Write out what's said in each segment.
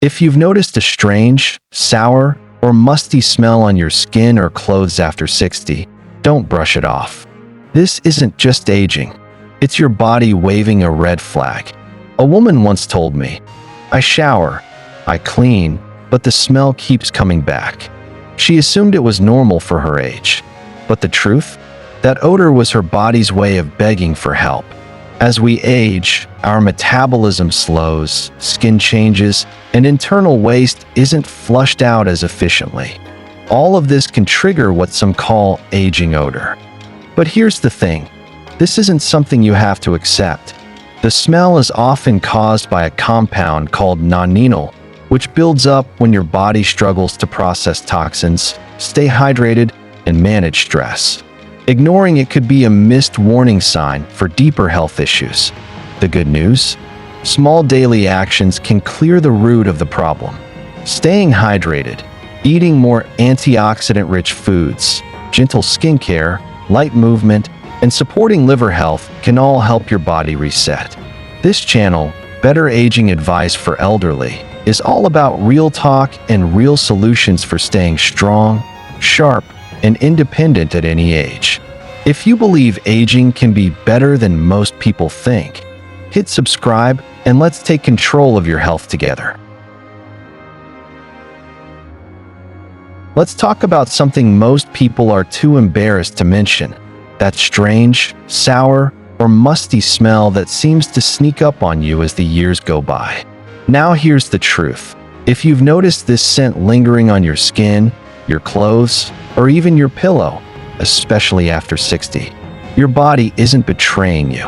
If you've noticed a strange, sour, or musty smell on your skin or clothes after 60, don't brush it off. This isn't just aging. It's your body waving a red flag. A woman once told me, "I shower, I clean, but the smell keeps coming back." She assumed it was normal for her age. But the truth? That odor was her body's way of begging for help. As we age, our metabolism slows, skin changes, and internal waste isn't flushed out as efficiently. All of this can trigger what some call aging odor. But here's the thing. This isn't something you have to accept. The smell is often caused by a compound called nonenal, which builds up when your body struggles to process toxins, stay hydrated, and manage stress. Ignoring it could be a missed warning sign for deeper health issues. The good news? Small daily actions can clear the root of the problem. Staying hydrated, eating more antioxidant-rich foods, gentle skincare, light movement, and supporting liver health can all help your body reset. This channel, Better Aging Advice for Elderly, is all about real talk and real solutions for staying strong, sharp, and independent at any age. If you believe aging can be better than most people think, hit subscribe and let's take control of your health together. Let's talk about something most people are too embarrassed to mention: that strange, sour, or musty smell that seems to sneak up on you as the years go by. Now here's the truth. If you've noticed this scent lingering on your skin, your clothes, or even your pillow, especially after 60, your body isn't betraying you.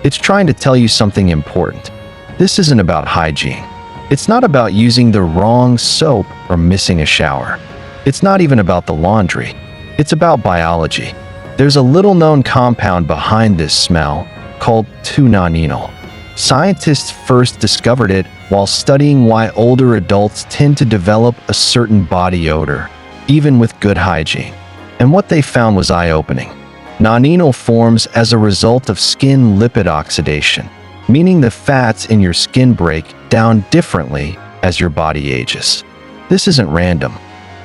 It's trying to tell you something important. This isn't about hygiene. It's not about using the wrong soap or missing a shower. It's not even about the laundry. It's about biology. There's a little-known compound behind this smell called 2-nonenal. Scientists first discovered it while studying why older adults tend to develop a certain body odor, even with good hygiene. And what they found was eye-opening. Nonenal forms as a result of skin lipid oxidation, meaning the fats in your skin break down differently as your body ages. This isn't random.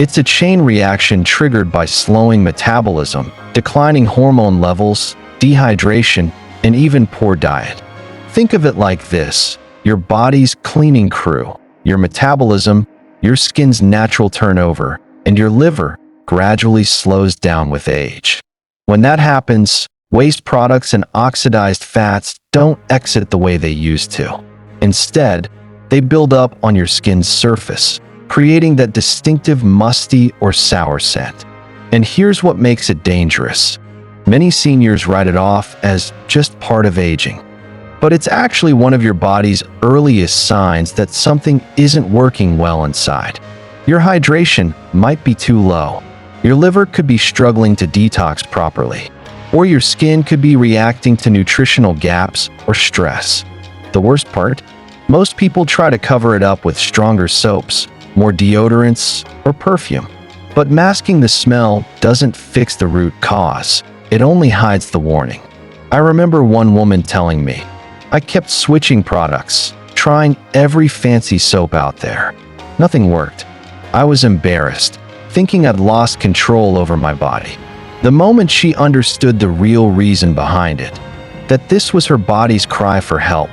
It's a chain reaction triggered by slowing metabolism, declining hormone levels, dehydration, and even poor diet. Think of it like this: your body's cleaning crew, your metabolism, your skin's natural turnover, and your liver gradually slows down with age. When that happens, waste products and oxidized fats don't exit the way they used to. Instead, they build up on your skin's surface, creating that distinctive musty or sour scent. And here's what makes it dangerous. Many seniors write it off as just part of aging. But it's actually one of your body's earliest signs that something isn't working well inside. Your hydration might be too low. Your liver could be struggling to detox properly. Or your skin could be reacting to nutritional gaps or stress. The worst part? Most people try to cover it up with stronger soaps, more deodorants, or perfume. But masking the smell doesn't fix the root cause. It only hides the warning. I remember one woman telling me, "I kept switching products, trying every fancy soap out there. Nothing worked. I was embarrassed, thinking I'd lost control over my body." The moment she understood the real reason behind it, that this was her body's cry for help,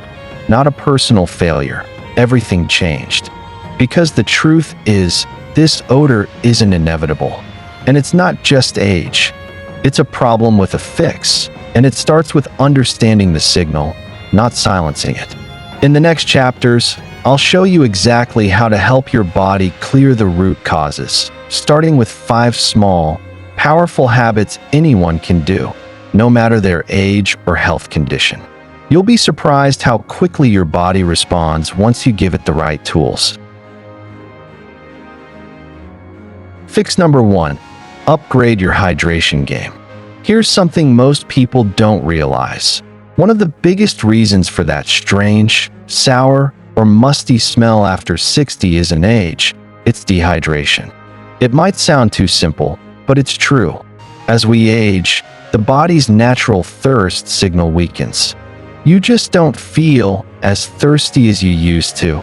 not a personal failure, everything changed. Because the truth is, this odor isn't inevitable. And it's not just age. It's a problem with a fix, and it starts with understanding the signal, not silencing it. In the next chapters, I'll show you exactly how to help your body clear the root causes, starting with 5 small, powerful habits anyone can do, no matter their age or health condition. You'll be surprised how quickly your body responds once you give it the right tools. Fix number 1. Upgrade your hydration game. Here's something most people don't realize. One of the biggest reasons for that strange, sour, or musty smell after 60 isn't age, it's dehydration. It might sound too simple, but it's true. As we age, the body's natural thirst signal weakens. You just don't feel as thirsty as you used to.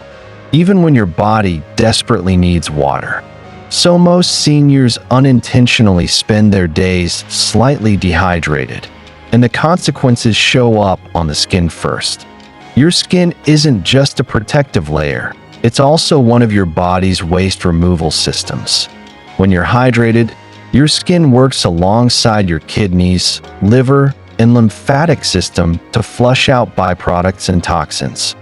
even when your body desperately needs water. So most seniors unintentionally spend their days slightly dehydrated, and the consequences show up on the skin first. Your skin isn't just a protective layer, it's also one of your body's waste removal systems. When you're hydrated, your skin works alongside your kidneys, liver, and lymphatic system to flush out byproducts and toxins.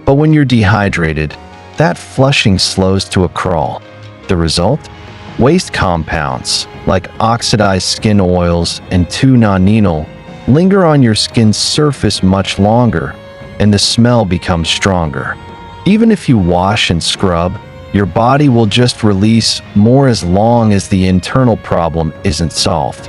But when you're dehydrated, that flushing slows to a crawl. The result? Waste compounds, like oxidized skin oils and 2-nonenal, linger on your skin's surface much longer, and the smell becomes stronger. Even if you wash and scrub, your body will just release more as long as the internal problem isn't solved.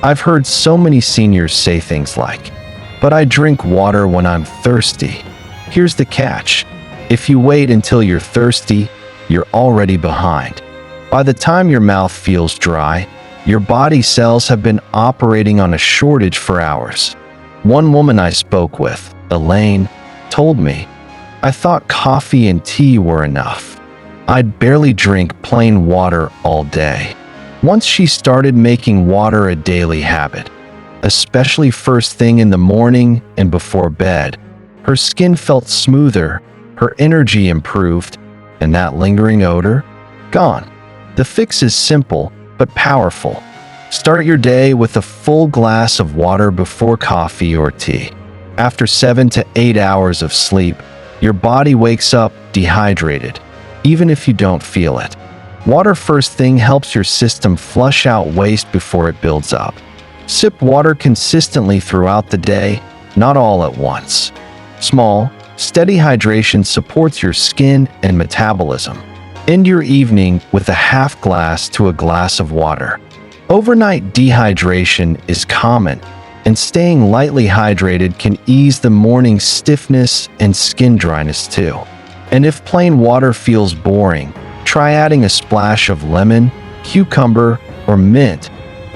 I've heard so many seniors say things like, "But I drink water when I'm thirsty." Here's the catch. If you wait until you're thirsty, you're already behind. By the time your mouth feels dry, your body cells have been operating on a shortage for hours. One woman I spoke with, Elaine, told me, "I thought coffee and tea were enough. I'd barely drink plain water all day." Once she started making water a daily habit, especially first thing in the morning and before bed, her skin felt smoother, her energy improved, and that lingering odor, gone. The fix is simple but powerful. Start your day with a full glass of water before coffee or tea. After 7 to 8 hours of sleep, your body wakes up dehydrated, even if you don't feel it. Water first thing helps your system flush out waste before it builds up. Sip water consistently throughout the day, not all at once. Small, steady hydration supports your skin and metabolism. End your evening with a half glass to a glass of water. Overnight dehydration is common, and staying lightly hydrated can ease the morning stiffness and skin dryness too. And if plain water feels boring, try adding a splash of lemon, cucumber, or mint,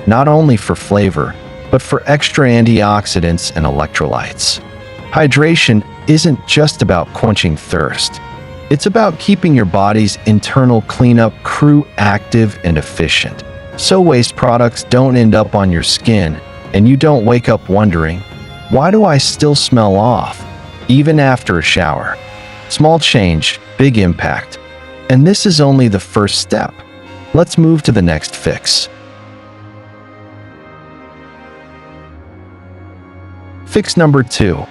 not only for flavor, but for extra antioxidants and electrolytes. Hydration isn't just about quenching thirst. It's about keeping your body's internal cleanup crew active and efficient, so waste products don't end up on your skin and you don't wake up wondering, "Why do I still smell off?" even after a shower. Small change, big impact. And this is only the first step. Let's move to the next fix. Fix number 2.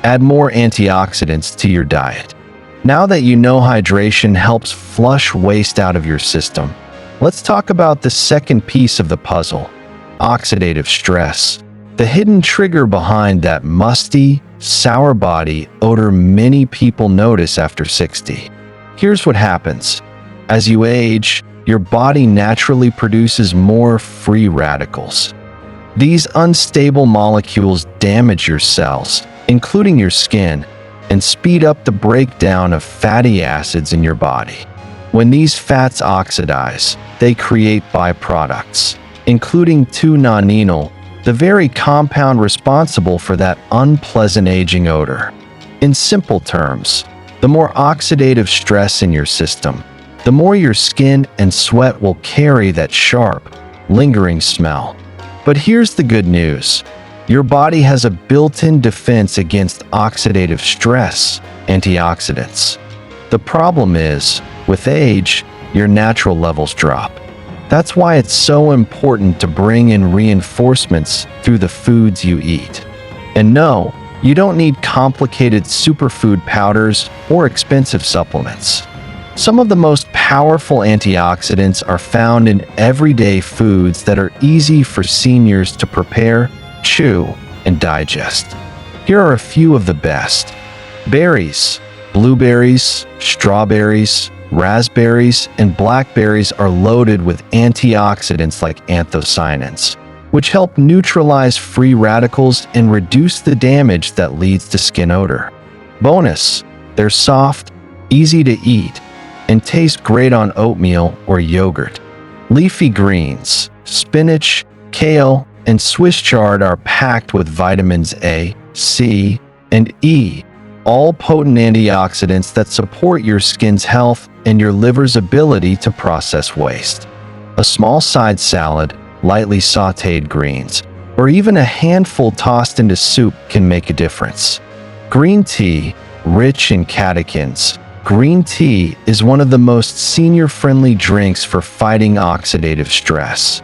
Add more antioxidants to your diet. Now that you know hydration helps flush waste out of your system, let's talk about the second piece of the puzzle, oxidative stress, the hidden trigger behind that musty, sour body odor many people notice after 60. Here's what happens. As you age, your body naturally produces more free radicals. These unstable molecules damage your cells, including your skin, and speed up the breakdown of fatty acids in your body. When these fats oxidize, they create byproducts, including 2-nonenal, the very compound responsible for that unpleasant aging odor. In simple terms, the more oxidative stress in your system, the more your skin and sweat will carry that sharp, lingering smell. But here's the good news. Your body has a built-in defense against oxidative stress, antioxidants. The problem is, with age, your natural levels drop. That's why it's so important to bring in reinforcements through the foods you eat. And no, you don't need complicated superfood powders or expensive supplements. Some of the most powerful antioxidants are found in everyday foods that are easy for seniors to prepare, chew, and digest. Here are a few of the best. Berries, blueberries, strawberries, raspberries, and blackberries are loaded with antioxidants like anthocyanins, which help neutralize free radicals and reduce the damage that leads to skin odor. Bonus, they're soft, easy to eat, and taste great on oatmeal or yogurt. Leafy greens, spinach, kale, and Swiss chard are packed with vitamins A, C, and E, all potent antioxidants that support your skin's health and your liver's ability to process waste. A small side salad, lightly sautéed greens, or even a handful tossed into soup can make a difference. Green tea, rich in catechins. Green tea is one of the most senior-friendly drinks for fighting oxidative stress.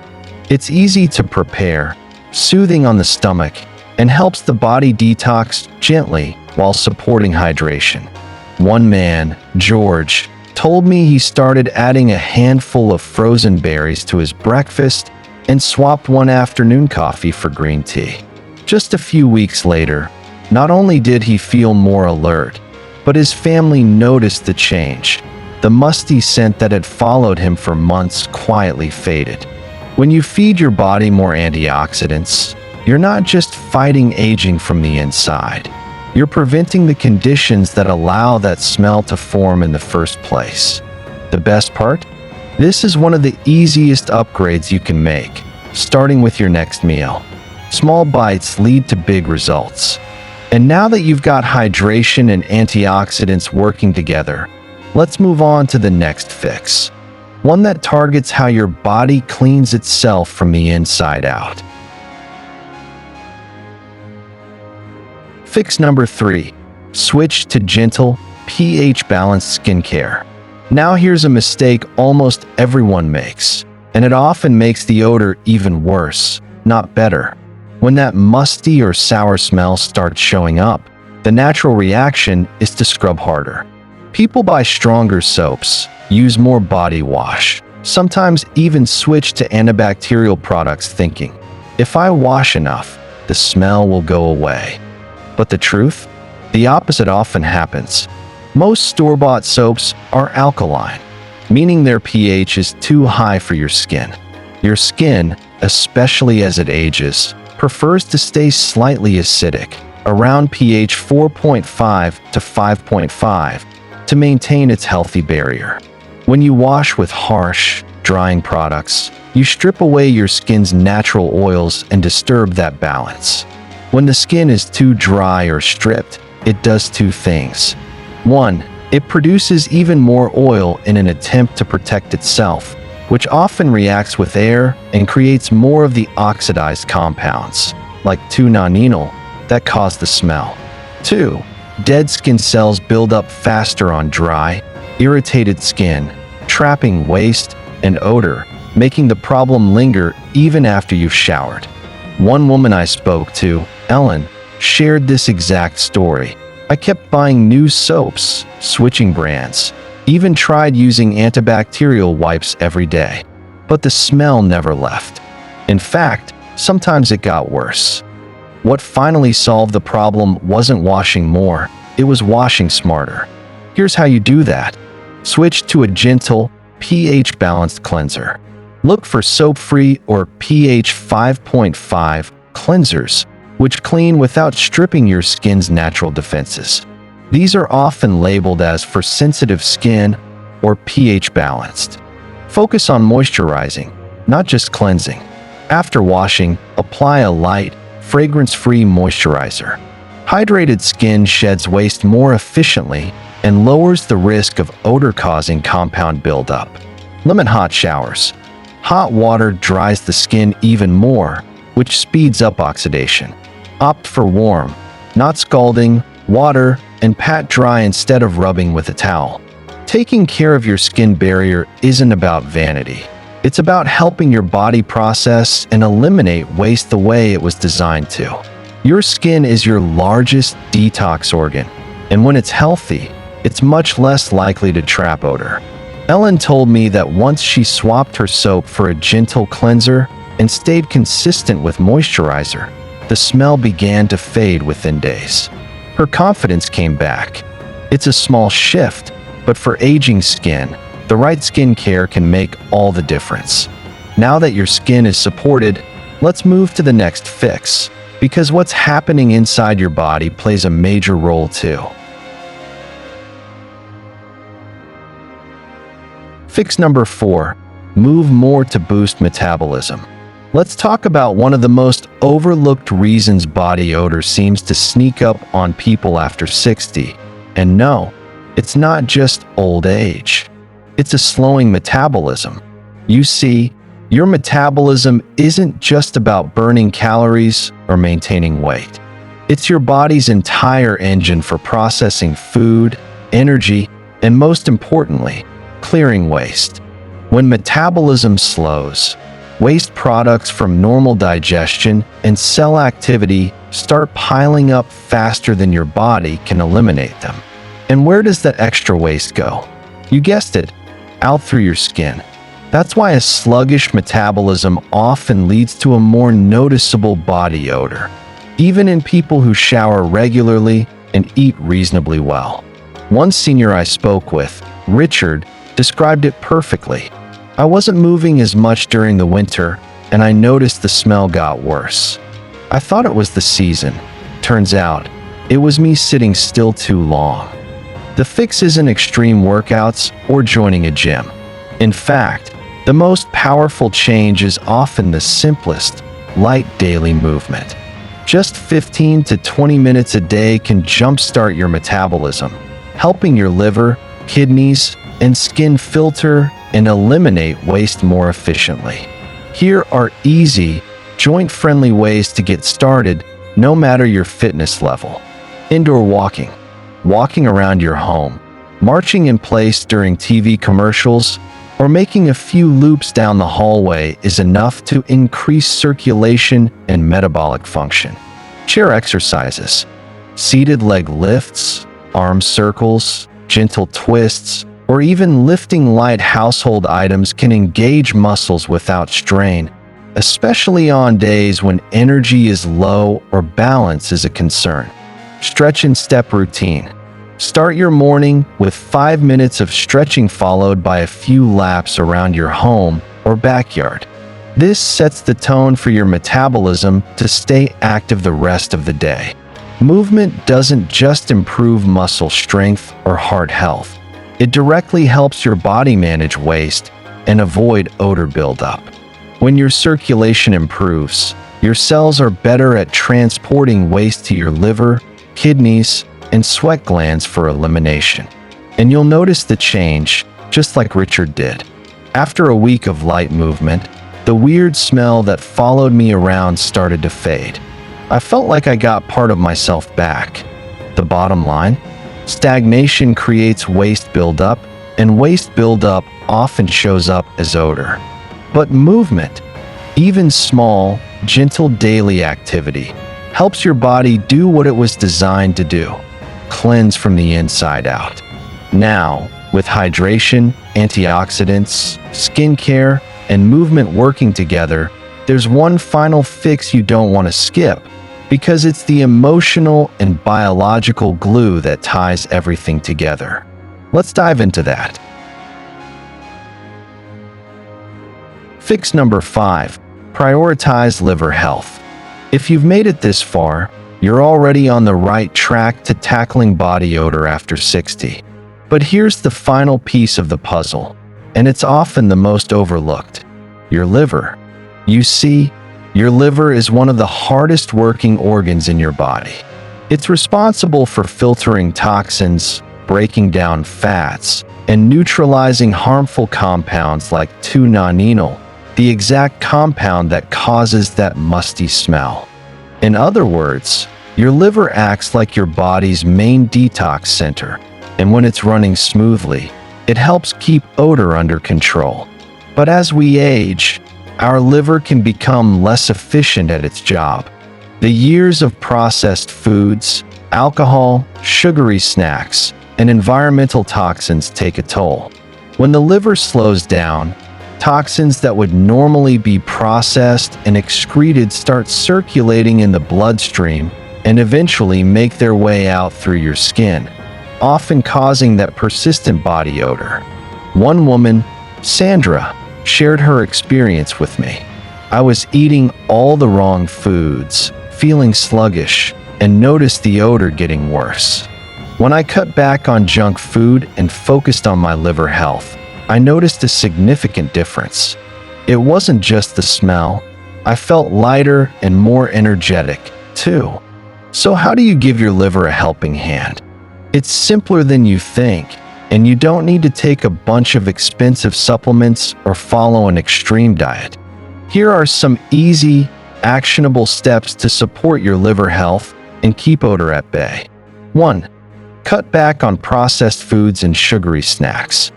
It's easy to prepare, soothing on the stomach, and helps the body detox gently while supporting hydration. One man, George, told me he started adding a handful of frozen berries to his breakfast and swapped one afternoon coffee for green tea. Just a few weeks later, not only did he feel more alert, but his family noticed the change. The musty scent that had followed him for months quietly faded. When you feed your body more antioxidants, you're not just fighting aging from the inside. You're preventing the conditions that allow that smell to form in the first place. The best part? This is one of the easiest upgrades you can make, starting with your next meal. Small bites lead to big results. And now that you've got hydration and antioxidants working together, let's move on to the next fix. One that targets how your body cleans itself from the inside out. Fix number 3. Switch to gentle, pH-balanced skincare. Now here's a mistake almost everyone makes, and it often makes the odor even worse, not better. When that musty or sour smell starts showing up, the natural reaction is to scrub harder. People buy stronger soaps, use more body wash, sometimes even switch to antibacterial products thinking, if I wash enough, the smell will go away. But the truth? The opposite often happens. Most store-bought soaps are alkaline, meaning their pH is too high for your skin. Your skin, especially as it ages, prefers to stay slightly acidic, around pH 4.5 to 5.5, to maintain its healthy barrier. When you wash with harsh, drying products, you strip away your skin's natural oils and disturb that balance. When the skin is too dry or stripped, it does two things. 1. It produces even more oil in an attempt to protect itself, which often reacts with air and creates more of the oxidized compounds, like 2-nonenal, that cause the smell. 2. Dead skin cells build up faster on dry, irritated skin, trapping waste and odor, making the problem linger even after you've showered. One woman I spoke to, Ellen, shared this exact story. I kept buying new soaps, switching brands, even tried using antibacterial wipes every day, but the smell never left. In fact, sometimes it got worse. What finally solved the problem wasn't washing more, it was washing smarter. Here's how you do that. Switch to a gentle, pH-balanced cleanser. Look for soap-free or pH 5.5 cleansers, which clean without stripping your skin's natural defenses. These are often labeled as for sensitive skin or pH balanced. Focus on moisturizing, not just cleansing. After washing, apply a light, fragrance-free moisturizer. Hydrated skin sheds waste more efficiently and lowers the risk of odor-causing compound buildup. Limit hot showers. Hot water dries the skin even more, which speeds up oxidation. Opt for warm, not scalding, water, and pat dry instead of rubbing with a towel. Taking care of your skin barrier isn't about vanity. It's about helping your body process and eliminate waste the way it was designed to. Your skin is your largest detox organ, and when it's healthy, it's much less likely to trap odor. Ellen told me that once she swapped her soap for a gentle cleanser and stayed consistent with moisturizer, the smell began to fade within days. Her confidence came back. It's a small shift, but for aging skin, the right skincare can make all the difference. Now that your skin is supported, let's move to the next fix, because what's happening inside your body plays a major role too. Fix number 4. Move more to boost metabolism. Let's talk about one of the most overlooked reasons body odor seems to sneak up on people after 60. And no, it's not just old age. It's a slowing metabolism. You see, your metabolism isn't just about burning calories or maintaining weight. It's your body's entire engine for processing food, energy, and most importantly, clearing waste. When metabolism slows, waste products from normal digestion and cell activity start piling up faster than your body can eliminate them. And where does that extra waste go? You guessed it, out through your skin. That's why a sluggish metabolism often leads to a more noticeable body odor, even in people who shower regularly and eat reasonably well. One senior I spoke with, Richard, described it perfectly. I wasn't moving as much during the winter, and I noticed the smell got worse. I thought it was the season. Turns out, it was me sitting still too long. The fix isn't extreme workouts or joining a gym. In fact, the most powerful change is often the simplest, light daily movement. Just 15 to 20 minutes a day can jumpstart your metabolism, helping your liver, kidneys, and skin filter and eliminate waste more efficiently. Here are easy, joint-friendly ways to get started, no matter your fitness level. Indoor walking. Walking around your home, marching in place during TV commercials, or making a few loops down the hallway is enough to increase circulation and metabolic function. Chair exercises. Seated leg lifts, arm circles, gentle twists, or even lifting light household items can engage muscles without strain, especially on days when energy is low or balance is a concern. Stretch and step routine. Start your morning with 5 minutes of stretching followed by a few laps around your home or backyard. This sets the tone for your metabolism to stay active the rest of the day. Movement doesn't just improve muscle strength or heart health. It directly helps your body manage waste and avoid odor buildup. When your circulation improves, your cells are better at transporting waste to your liver, kidneys, and sweat glands for elimination. And you'll notice the change, just like Richard did. After a week of light movement, the weird smell that followed me around started to fade. I felt like I got part of myself back. The bottom line? Stagnation creates waste buildup, and waste buildup often shows up as odor. But movement, even small, gentle daily activity, helps your body do what it was designed to do: cleanse from the inside out. Now, with hydration, antioxidants, skincare, and movement working together, there's one final fix you don't want to skip, because it's the emotional and biological glue that ties everything together. Let's dive into that. Fix number 5. Prioritize liver health. If you've made it this far, you're already on the right track to tackling body odor after 60. But here's the final piece of the puzzle, and it's often the most overlooked: your liver. You see, your liver is one of the hardest working organs in your body. It's responsible for filtering toxins, breaking down fats, and neutralizing harmful compounds like 2-nonenal, the exact compound that causes that musty smell. In other words, your liver acts like your body's main detox center, and when it's running smoothly, it helps keep odor under control. But as we age, our liver can become less efficient at its job. The years of processed foods, alcohol, sugary snacks, and environmental toxins take a toll. When the liver slows down, toxins that would normally be processed and excreted start circulating in the bloodstream and eventually make their way out through your skin, often causing that persistent body odor. One woman, Sandra, shared her experience with me. I was eating all the wrong foods, feeling sluggish, and noticed the odor getting worse. When I cut back on junk food and focused on my liver health, I noticed a significant difference. It wasn't just the smell. I felt lighter and more energetic, too. So how do you give your liver a helping hand? It's simpler than you think, and you don't need to take a bunch of expensive supplements or follow an extreme diet. Here are some easy, actionable steps to support your liver health and keep odor at bay. 1. Cut back on processed foods and sugary snacks.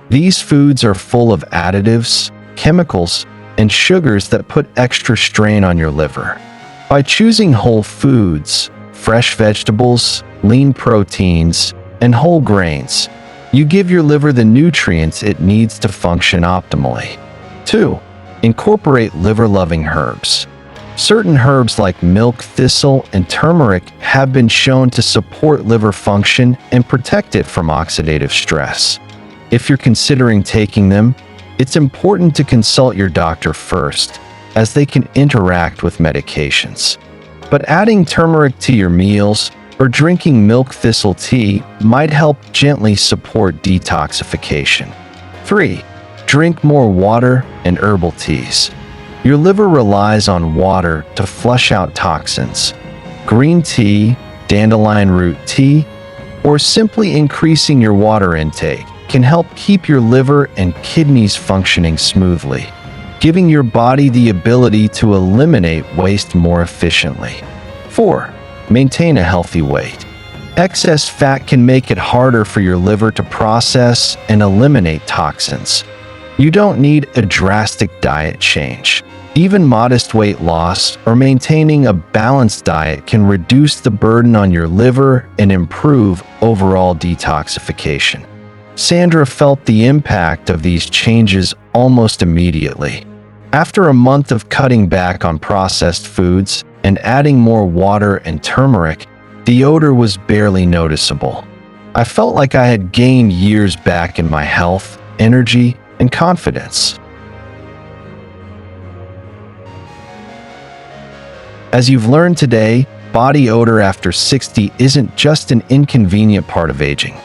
These foods are full of additives, chemicals, and sugars that put extra strain on your liver. By choosing whole foods, fresh vegetables, lean proteins, and whole grains, you give your liver the nutrients it needs to function optimally. 2. Incorporate liver-loving herbs. Certain herbs like milk thistle and turmeric have been shown to support liver function and protect it from oxidative stress. If you're considering taking them, it's important to consult your doctor first, as they can interact with medications. But adding turmeric to your meals or drinking milk thistle tea might help gently support detoxification. 3. Drink more water and herbal teas. Your liver relies on water to flush out toxins. Green tea, dandelion root tea, or simply increasing your water intake can help keep your liver and kidneys functioning smoothly, giving your body the ability to eliminate waste more efficiently. 4. Maintain a healthy weight. Excess fat can make it harder for your liver to process and eliminate toxins. You don't need a drastic diet change. Even modest weight loss or maintaining a balanced diet can reduce the burden on your liver and improve overall detoxification. Sandra felt the impact of these changes almost immediately. After a month of cutting back on processed foods and adding more water and turmeric, the odor was barely noticeable. I felt like I had gained years back in my health, energy, and confidence. As you've learned today, body odor after 60 isn't just an inconvenient part of aging.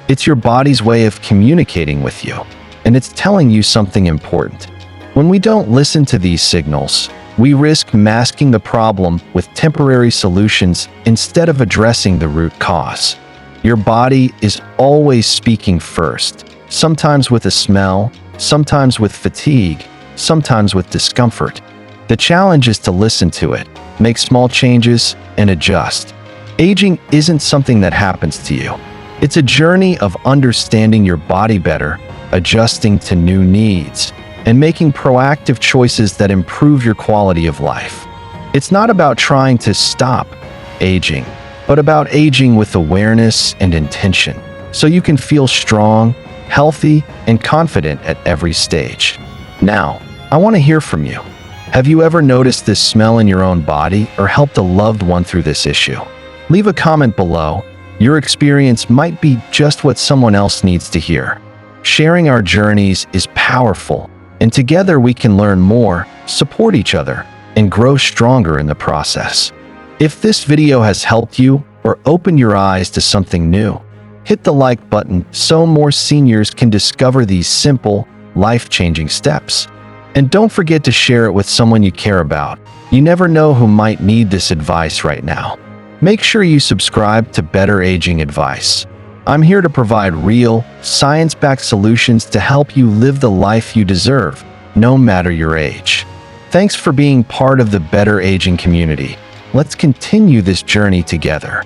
It's your body's way of communicating with you, and it's telling you something important. When we don't listen to these signals, we risk masking the problem with temporary solutions instead of addressing the root cause. Your body is always speaking first, sometimes with a smell, sometimes with fatigue, sometimes with discomfort. The challenge is to listen to it, make small changes, and adjust. Aging isn't something that happens to you. It's a journey of understanding your body better, adjusting to new needs, and making proactive choices that improve your quality of life. It's not about trying to stop aging, but about aging with awareness and intention, so you can feel strong, healthy, and confident at every stage. Now, I want to hear from you. Have you ever noticed this smell in your own body or helped a loved one through this issue? Leave a comment below. Your experience might be just what someone else needs to hear. Sharing our journeys is powerful, and together we can learn more, support each other, and grow stronger in the process. If this video has helped you or opened your eyes to something new, hit the like button so more seniors can discover these simple, life-changing steps. And don't forget to share it with someone you care about. You never know who might need this advice right now. Make sure you subscribe to Better Aging Advice. I'm here to provide real, science-backed solutions to help you live the life you deserve, no matter your age. Thanks for being part of the Better Aging community. Let's continue this journey together.